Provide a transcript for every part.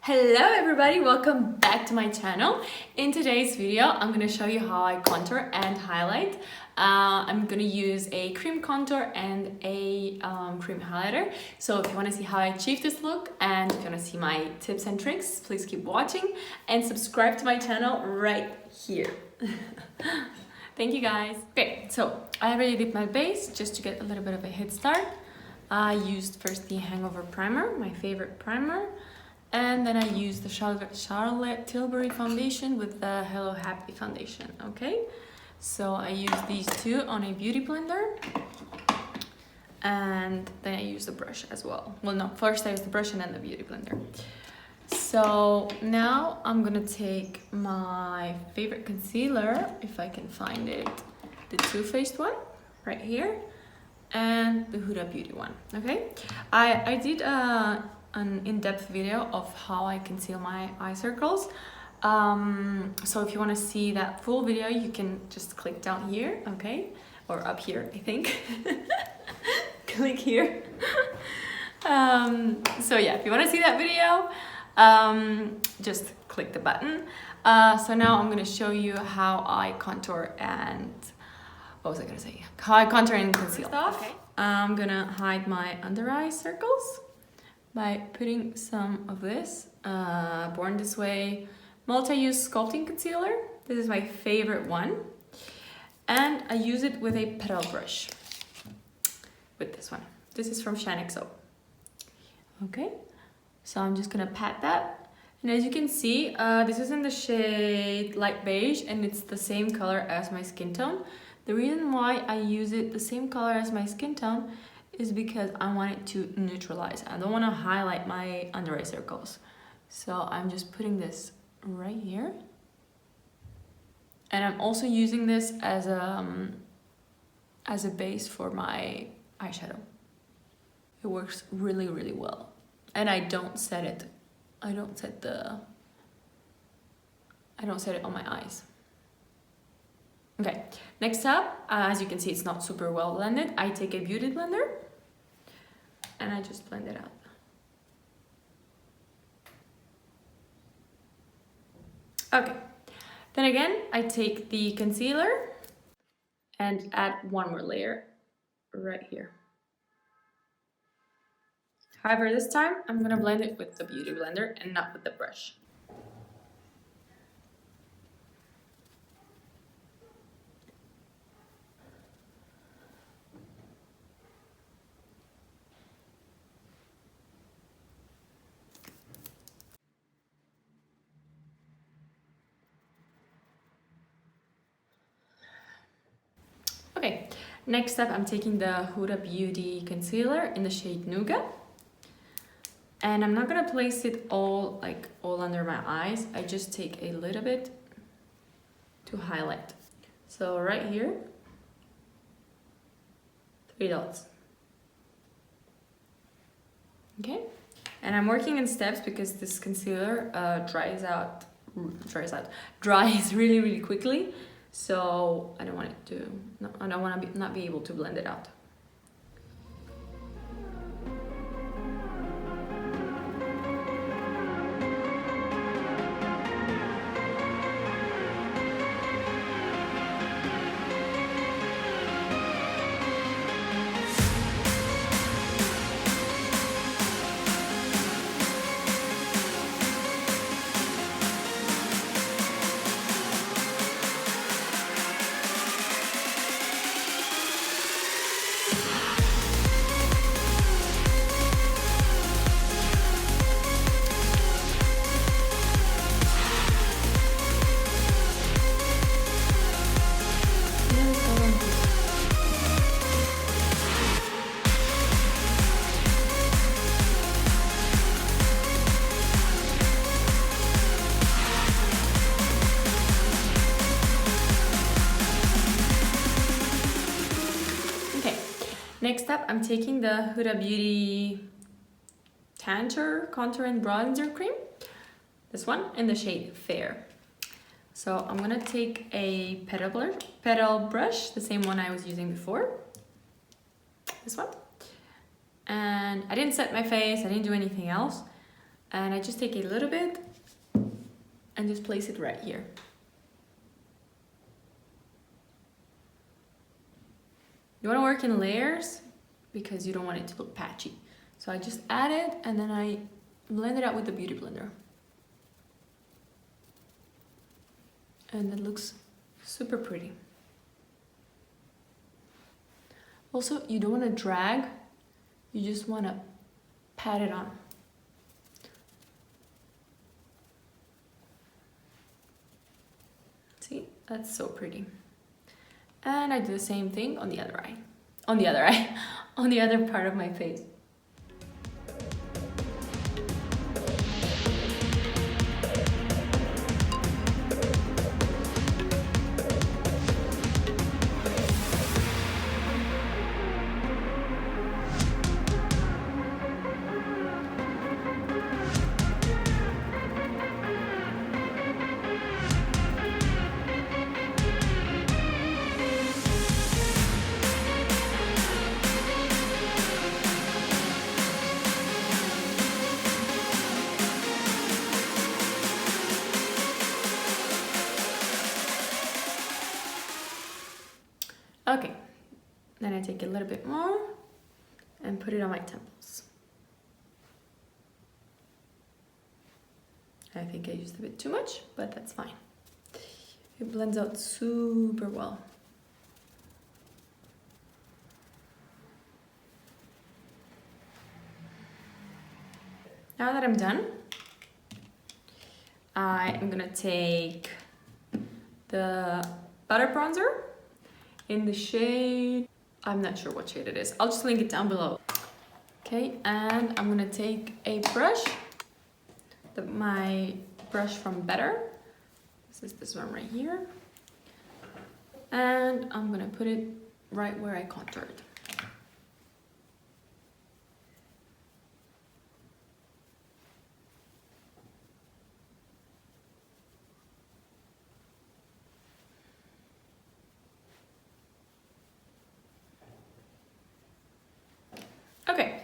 Hello everybody, welcome back to my channel. In today's video, I'm going to show you how I contour and highlight. I'm going to use a cream contour and a cream highlighter. So if you want to see how I achieve this look and if you want to see my tips and tricks, please keep watching and subscribe to my channel right here. Thank you guys. Okay, so I already did my base just to get a little bit of a head start. I used first the Hangover primer, my favorite primer. And then I use the Charlotte Tilbury foundation with the Hello Happy foundation, okay? So I use these two on a beauty blender. And then I use the brush as well. Well, no, first I use the brush and then the beauty blender. So now I'm gonna take my favorite concealer, if I can find it, the Too Faced one, right here, and the Huda Beauty one, okay? I did an in-depth video of how I conceal my eye circles. So if you want to see that full video, you can just click down here, okay? Or up here, I think. Click here. So yeah, if you want to see that video, just click the button. So now I'm going to show you how I contour and... What was I going to say? How I contour and conceal. Okay. I'm going to hide my under eye circles by putting some of this Born This Way multi-use sculpting concealer. This is my favorite one. And I use it with a petal brush. With this one. This is from Shine XO. Okay, so I'm just gonna pat that. And as you can see, this is in the shade light beige and it's the same color as my skin tone. The reason why I use it the same color as my skin tone is because I want it to neutralize. I don't want to highlight my under eye circles. So I'm just putting this right here. And I'm also using this as a base for my eyeshadow. It works really, really well. And I don't set it. I don't set it on my eyes. Okay, next up, as you can see, it's not super well blended. I take a beauty blender and I just blend it out. Okay, then again, I take the concealer and add one more layer right here. However, this time I'm gonna blend it with the beauty blender and not with the brush. Okay, next up I'm taking the Huda Beauty concealer in the shade Nougat. And I'm not gonna place it all under my eyes. I just take a little bit to highlight. So right here, 3 dots. Okay, and I'm working in steps because this concealer dries really, really quickly. So I don't want it to, I don't want to not be able to blend it out. Next up, I'm taking the Huda Beauty Contour and Bronzer Cream. This one in the shade Fair. So I'm gonna take a petal brush, the same one I was using before. This one. And I didn't set my face, I didn't do anything else. And I just take a little bit and just place it right here. You want to work in layers because you don't want it to look patchy. So I just add it and then I blend it out with the Beauty Blender. And it looks super pretty. Also, you don't want to drag, you just want to pat it on. See, that's so pretty. And I do the same thing on the other eye. On the other eye, on the other part of my face. Okay, then I take a little bit more and put it on my temples. I think I used a bit too much, but that's fine. It blends out super well. Now that I'm done, I am gonna take the butter bronzer in the shade, I'm not sure what shade it is. I'll just link it down below. Okay, and I'm gonna take a brush, my brush from Better. This is this one right here. And I'm gonna put it right where I contoured. Okay,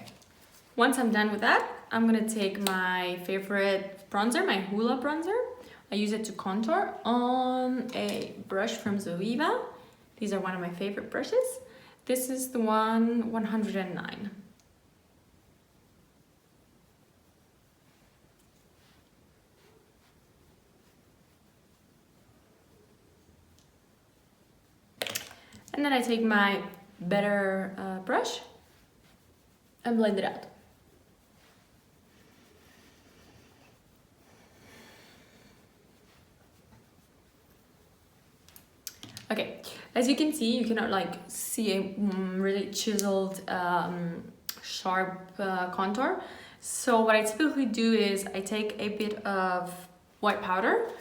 once I'm done with that, I'm gonna take my favorite bronzer, my Hoola bronzer. I use it to contour on a brush from Zoeva. These are one of my favorite brushes. This is the one 109. And then I take my Better brush and blend it out. Okay, as you can see, you cannot like see a really chiseled, sharp contour. So what I typically do is I take a bit of white powder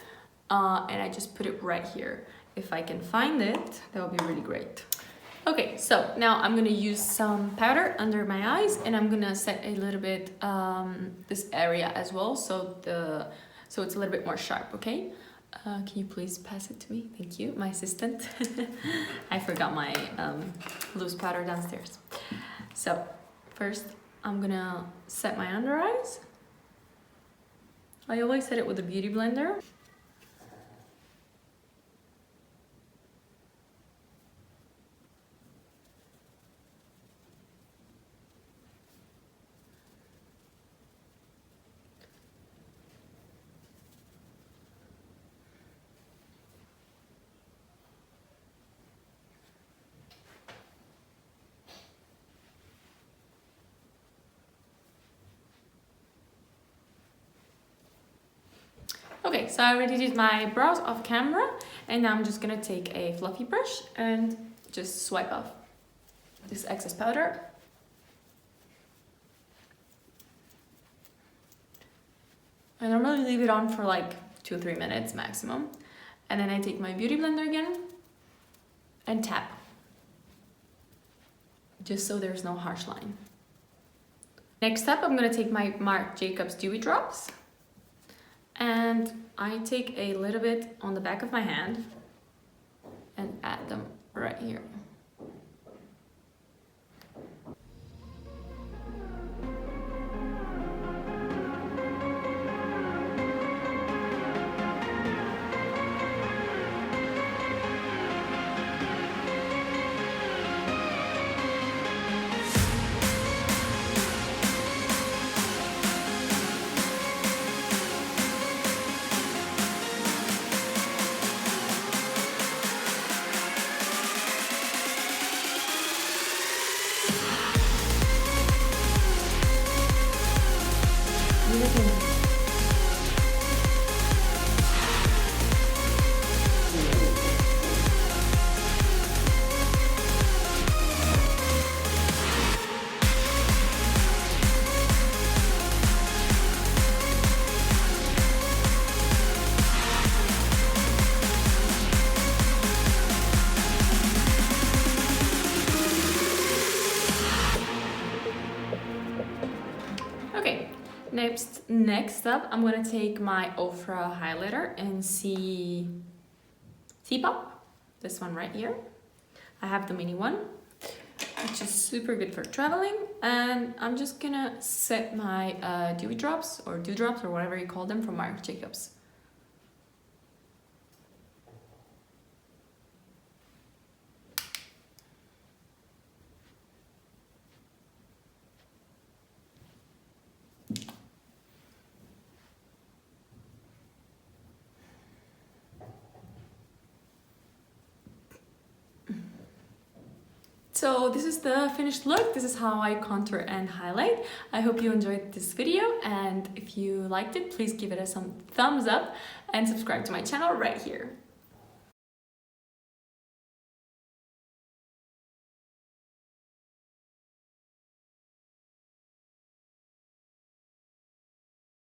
and I just put it right here. If I can find it, that would be really great. Okay, so now I'm gonna use some powder under my eyes and I'm gonna set a little bit this area as well, so it's a little bit more sharp, okay? Can you please pass it to me? Thank you, my assistant. I forgot my loose powder downstairs. So first I'm gonna set my under eyes. I always set it with a Beauty Blender. Okay, so I already did my brows off camera and now I'm just gonna take a fluffy brush and just swipe off this excess powder. I normally leave it on for like 2 or 3 minutes maximum. And then I take my Beauty Blender again and tap, just so there's no harsh line. Next up, I'm gonna take my Marc Jacobs Dewy Drops. And I take a little bit on the back of my hand and add them right here. next up, I'm gonna take my Ultra highlighter in C-Pop, this one right here. I have the mini one, which is super good for traveling, and I'm just gonna set my dewy drops or dewdrops or whatever you call them from Marc Jacobs. So this is the finished look. This is how I contour and highlight. I hope you enjoyed this video, and if you liked it, please give it some thumbs up and subscribe to my channel right here.